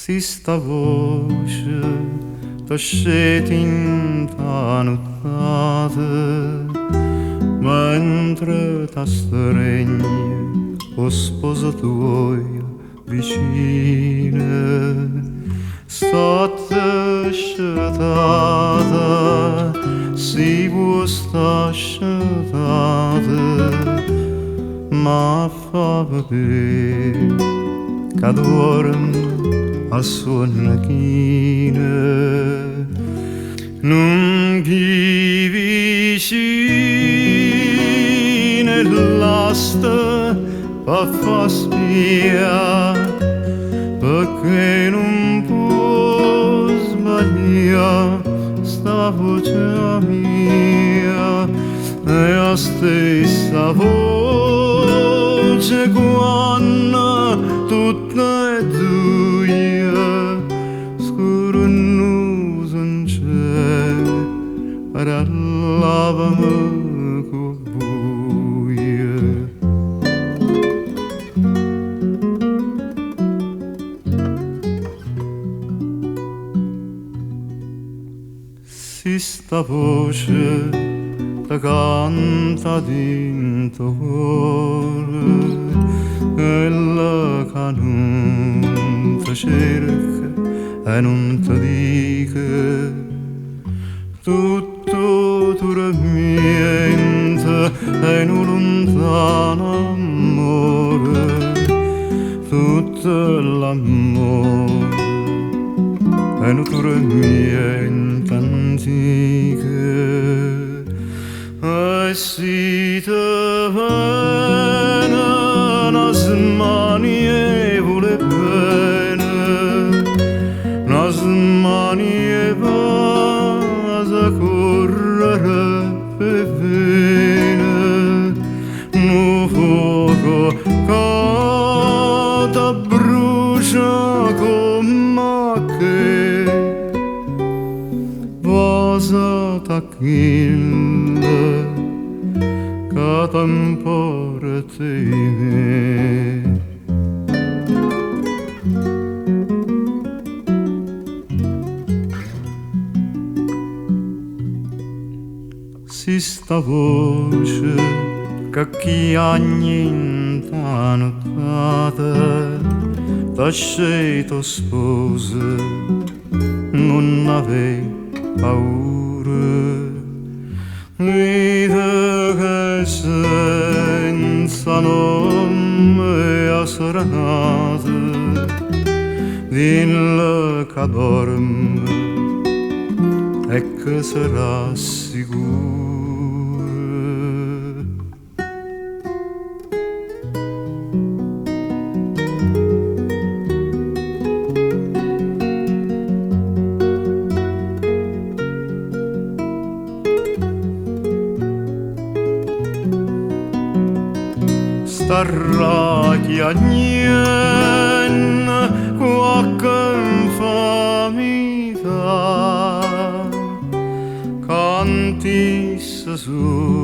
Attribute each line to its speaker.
Speaker 1: Si sta voce t'asceti intanuttate mentre t'astregni o sposa tua vicine state scetate si vuoi sta scetate ma fa vedere che dorme a suon chine non chi vicine l'asta pa fa spia perché non può sbagliare sta voce mia è la stessa voce quando tutta e due scuro non c'è parlavamo con buie si sta voce te canta dentro cuore quella che non ti cerca e non ti dica tutto dormiente e in un lontano amore tutto l'amore e non dormiente antica e si te vene nas manie vuole bene nas manie vas correre per bene no fuoco che t'abbrucia come che vas t'acchille che t'empore te si sta voce che chi anni intanuttate t'asceto spose non ave paura vita che senza nome a serenate dilla che dorme e che sarà sicuro starà chi a niente qualche infamità cantisse su